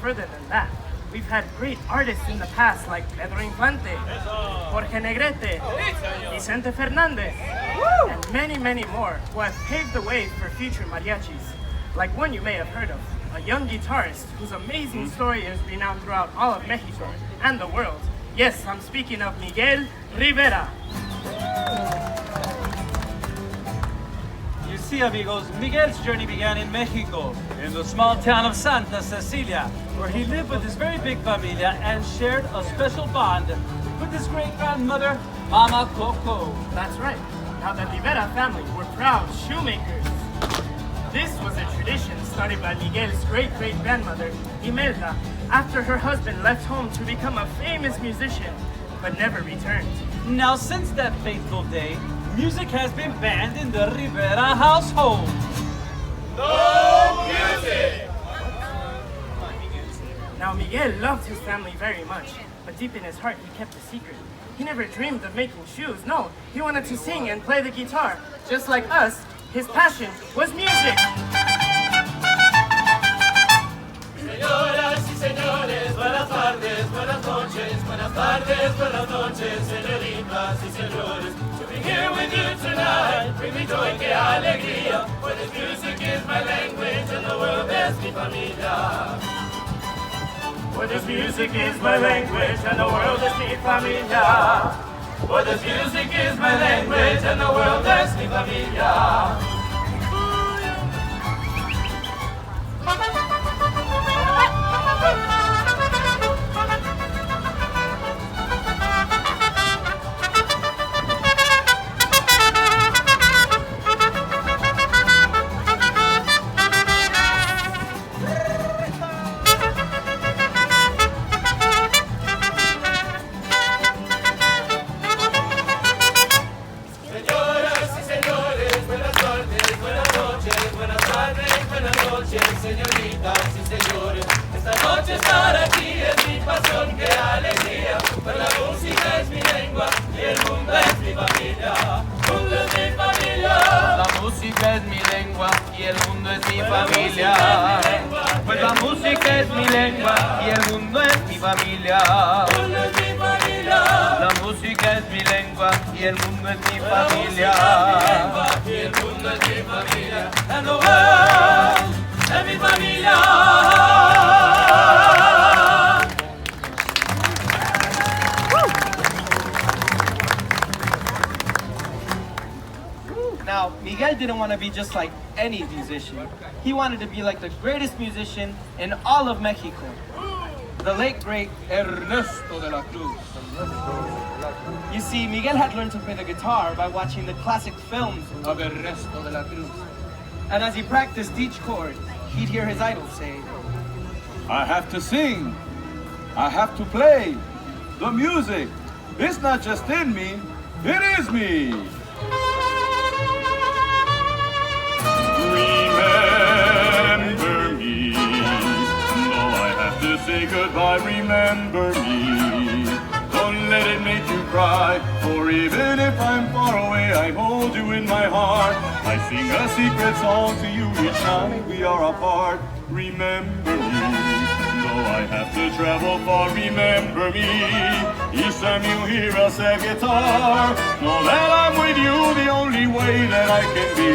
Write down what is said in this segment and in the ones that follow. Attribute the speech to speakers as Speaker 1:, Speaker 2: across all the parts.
Speaker 1: further than that. We've had great artists in the past like Pedro Infante, Jorge Negrete, Vicente Fernandez, and many, many more who have paved the way for future mariachis. Like one you may have heard of, a young guitarist whose amazing story is renowned throughout all of Mexico and the world. Yes, I'm speaking of Miguel Rivera.
Speaker 2: You see, amigos, Miguel's journey began in Mexico, in the small town of Santa Cecilia, where he lived with his very big familia and shared a special bond with his great-grandmother, Mama Coco.
Speaker 1: That's right. Now the Rivera family were proud shoemakers. This was a tradition started by Miguel's great-great-grandmother, Imelda, after her husband left home to become a famous musician, but never returned.
Speaker 2: Now, since that fateful day, music has been banned in the Rivera household.
Speaker 3: No music!
Speaker 1: Now Miguel loved his family very much, but deep in his heart he kept a secret. He never dreamed of making shoes. No, he wanted to sing and play the guitar. Just like us, his passion was music.
Speaker 3: Señoras y señores, buenas tardes, buenas noches, señoritas y señores. To be here with you tonight, bring me joy, que alegría, for this music is my language and the world es mi familia. For this music is my language and the world is mi familia. For this music is my language and the world es mi familia. Señoritas y señores, esta noche estar aquí es mi pasión, qué alegría, pues la música es mi lengua y el mundo es mi familia. Mundo es mi familia.
Speaker 4: La música es mi lengua y el mundo es mi familia. Pues la música es mi lengua y el mundo es mi familia.
Speaker 3: Mundo es mi familia.
Speaker 4: La música es mi lengua y el mundo es mi familia.
Speaker 3: Y el mundo es mi familia. And the world es mi familia.
Speaker 4: Now, Miguel didn't want to be just like any musician. He wanted to be like the greatest musician in all of Mexico. The late, great Ernesto de la Cruz. You see, Miguel had learned to play the guitar by watching the classic films of Ernesto de la Cruz. And as he practiced each chord, he'd hear his idol say,
Speaker 5: I have to sing. I have to play. The music. It's not just in me, it is me. Remember me. Though I have to say goodbye, remember me. Don't let it make you cry, for even if I'm far away, I hold you in my heart. I sing a secret song to you each time we are apart. Remember me, though I have to travel far, remember me. Each time you hear a sad guitar, know that I'm with you the only way that I can be.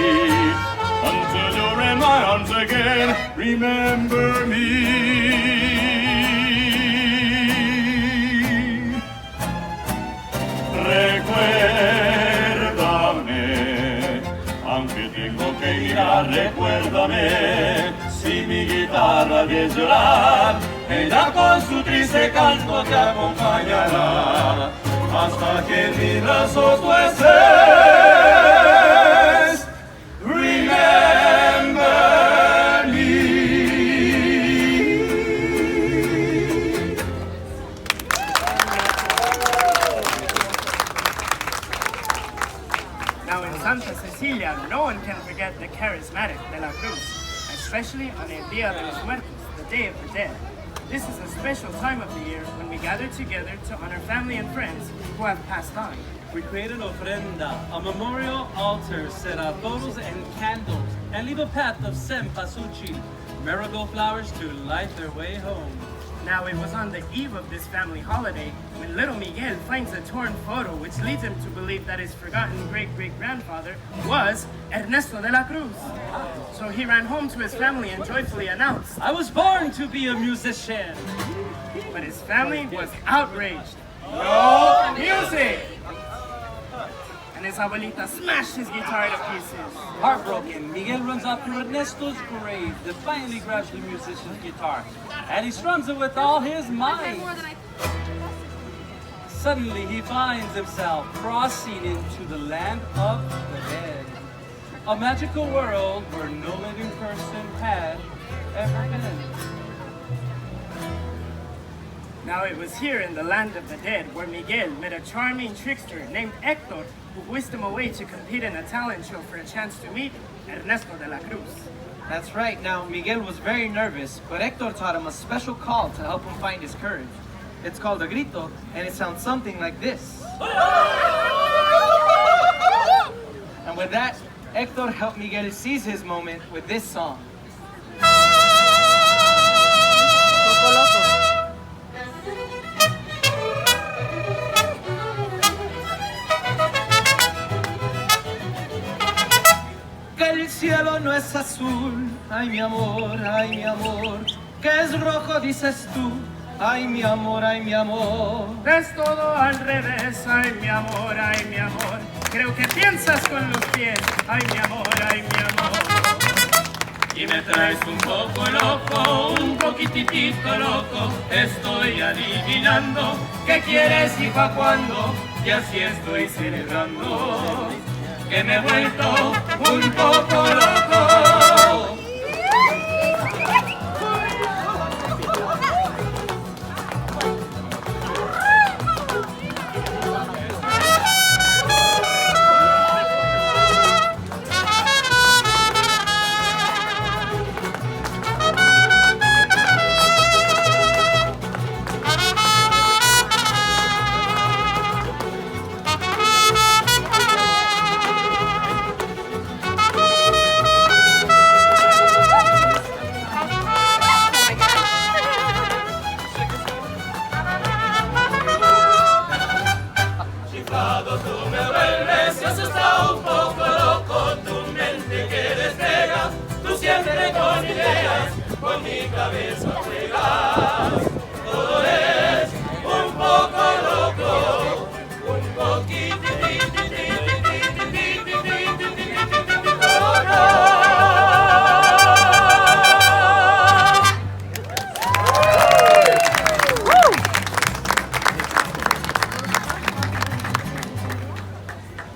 Speaker 5: Until you're in my arms again, remember me. Recuérdame, aunque tengo que mirar, recuérdame. Si mi guitarra ves llorar, ella con su triste canto te acompañará, hasta que en mis brazos tú estés. Remember me.
Speaker 1: Now in Santa Cecilia, no one can forget the charismatic De la Cruz, especially on El Día de los Muertos, the Day of the Dead. This is a special time of the year when we gather together to honor family and friends who have passed on.
Speaker 2: We created ofrenda, a memorial altar, cerrados and candles, and leave a path of cempasúchil, marigold flowers to light their way home.
Speaker 1: Now it was on the eve of this family holiday when little Miguel finds a torn photo which leads him to believe that his forgotten great-great-grandfather was Ernesto de la Cruz. So he ran home to his family and joyfully announced,
Speaker 2: I was born to be a musician.
Speaker 1: but his family was outraged. No music! And his abuelita smashed his guitar to pieces.
Speaker 2: Heartbroken, Miguel runs off to Ernesto's grave, defiantly grabs the musician's guitar, and he strums it with all his might. Suddenly, he finds himself crossing into the land of the dead, a magical world where no living person had ever been.
Speaker 1: Now it was here in the land of the dead where Miguel met a charming trickster named Hector who whisked him away to compete in a talent show for a chance to meet Ernesto de la Cruz.
Speaker 4: That's right. Now, Miguel was very nervous, but Hector taught him a special call to help him find his courage. It's called a grito, and it sounds something like this. And with that, Hector helped Miguel seize his moment with this song. Que el cielo no es azul, ay mi amor, que es rojo dices tú, ay mi amor,
Speaker 1: Es todo al revés, ay mi amor, creo que piensas con los pies, ay mi amor.
Speaker 3: Y me traes un poco loco, un poquitito loco. Estoy adivinando qué quieres y pa' cuándo. Y así estoy celebrando que me he vuelto un poco loco.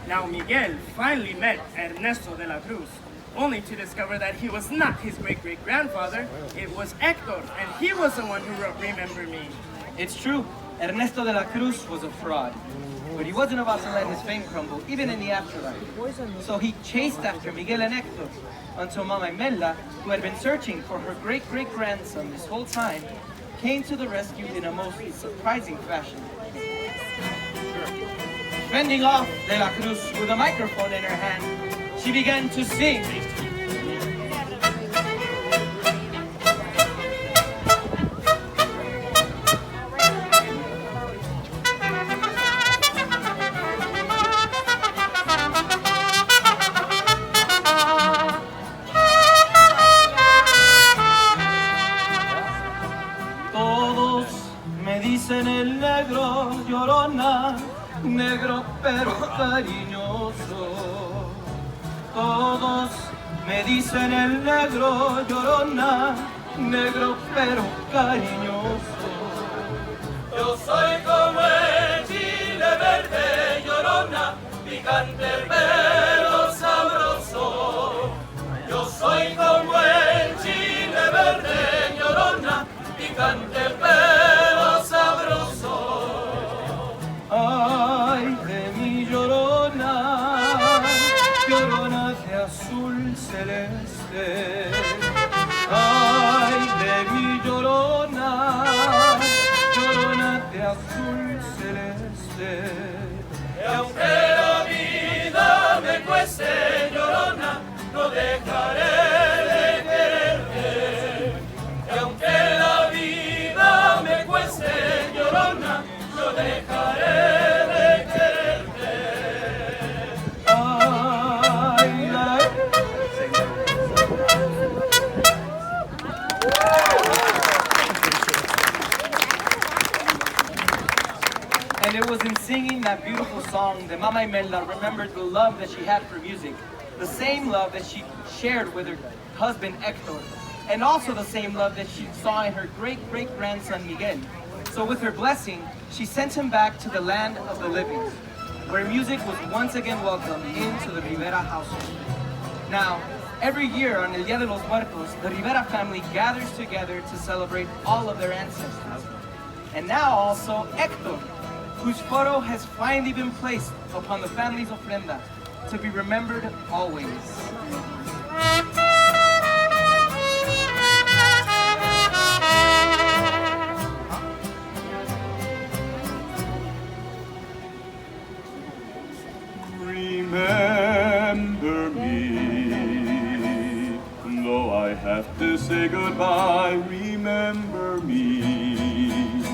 Speaker 1: Now Miguel finally met Ernesto de la Cruz, only to discover that he was not his great-great-grandfather, it was Hector, and he was the one who wrote Remember Me.
Speaker 4: It's true, Ernesto de la Cruz was a fraud, but he wasn't about to let his fame crumble, even in the afterlife. So he chased after Miguel and Hector, until Mama Imelda, who had been searching for her great-great-grandson this whole time, came to the rescue in a most surprising fashion. Fending off De La Cruz with a microphone in her hand, she began to sing. Todos me dicen el negro llorona, negro pero cariñoso. Todos me dicen el negro llorona, negro pero cariñoso.
Speaker 3: Yo soy como el chile verde llorona, picante pero sabroso. Yo soy como el chile verde llorona, picante pero sabroso.
Speaker 4: Ay de mi llorona, llorona de azul celeste. Ay de mi llorona, llorona de azul celeste.
Speaker 3: Y aunque la vida me cueste llorona, no dejaré de quererte. dejaré de quererte.
Speaker 4: Ay, ay. And it was in singing that beautiful song that Mama Imelda remembered the love that she had for music. The same love that she shared with her husband Hector. And also the same love that she saw in her great-great-grandson Miguel. So with her blessing, she sent him back to the land of the living, where music was once again welcomed into the Rivera household. Now, every year on El Día de los Muertos, the Rivera family gathers together to celebrate all of their ancestors. And now also Hector, whose photo has finally been placed upon the family's ofrenda to be remembered always.
Speaker 5: Remember me, though I have to say goodbye, remember me.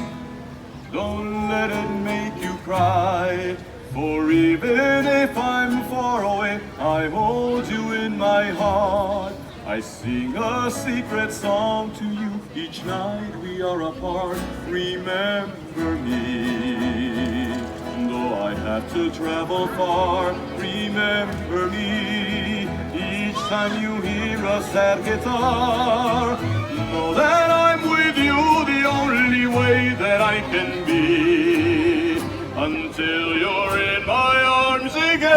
Speaker 5: Don't let it make you cry, for even if I'm far away, I hold you in my heart. I sing a secret song to you each night we are apart. Remember me, though I have to travel far. Remember me, each time you hear a sad guitar. Know that I'm with you the only way that I can be, until you're in my arms again.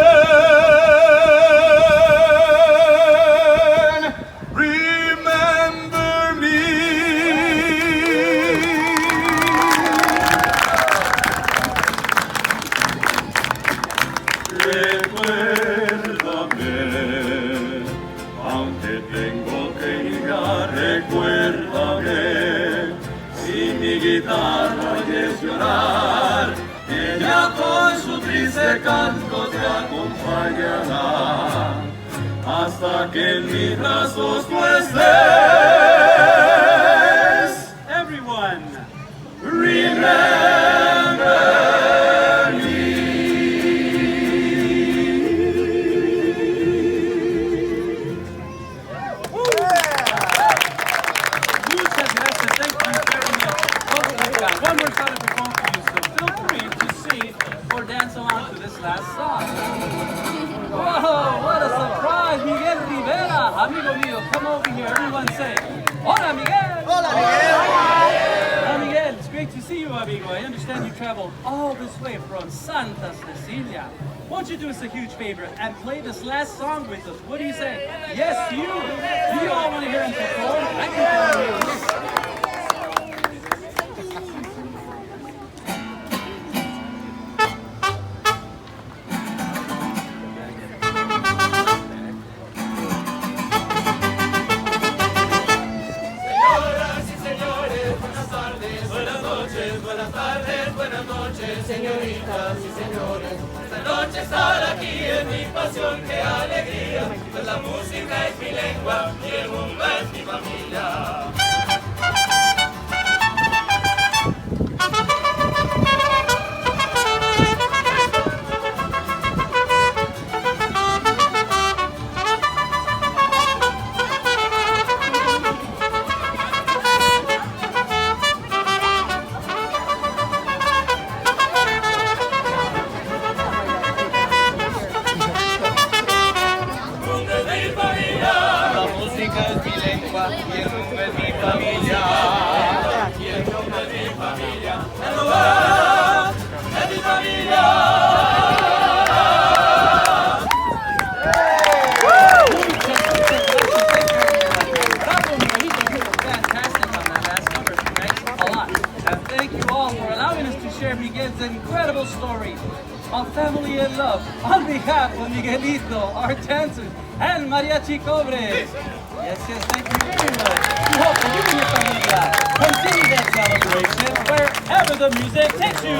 Speaker 5: Remember me. Recuérdame, aunque tengo que ir, recuérdame. Si mi guitarra oyes llorar, ella con su triste canto te acompañará, hasta que en mis brazos tú estés.
Speaker 2: Everyone,
Speaker 5: Remember me.
Speaker 2: muchas gracias. Thank you very much. Oh, we've got one more song to perform for you, so feel free to sing or dance along to this last song. Whoa, what a surprise! Miguel Rivera, amigo mío, come over here. Everyone say, Hola, Miguel!
Speaker 4: Hola, Miguel!
Speaker 2: Hola, Miguel. It's great to see you, amigo. I understand you traveled all this way from Santa Cecilia. Won't you do us a huge favor and play this last song with us? What do you say? Yes, you! Do you all want to hear him perform? I can hear him.
Speaker 3: Señoras y señores, buenas tardes, buenas noches, buenas tardes, buenas noches, señoritas y señores. Esta noche estar aquí es mi pasión, qué alegría, pues la música es mi lengua y el mundo es mi familia. Mundo es mi familia,
Speaker 4: La música es mi lengua y el mundo es mi familia.
Speaker 3: y el mundo es mi familia, el lugar es mi familia.
Speaker 2: Bravo, Miguelito. You were fantastic on that last number. Thanks a lot. And thank you all for allowing us to share Miguel's incredible story of family and love on behalf of Miguelito, our dancers, and Mariachi Cobre. Yes, thank you very much. We hope that you and your familia continue that celebration wherever the music takes you.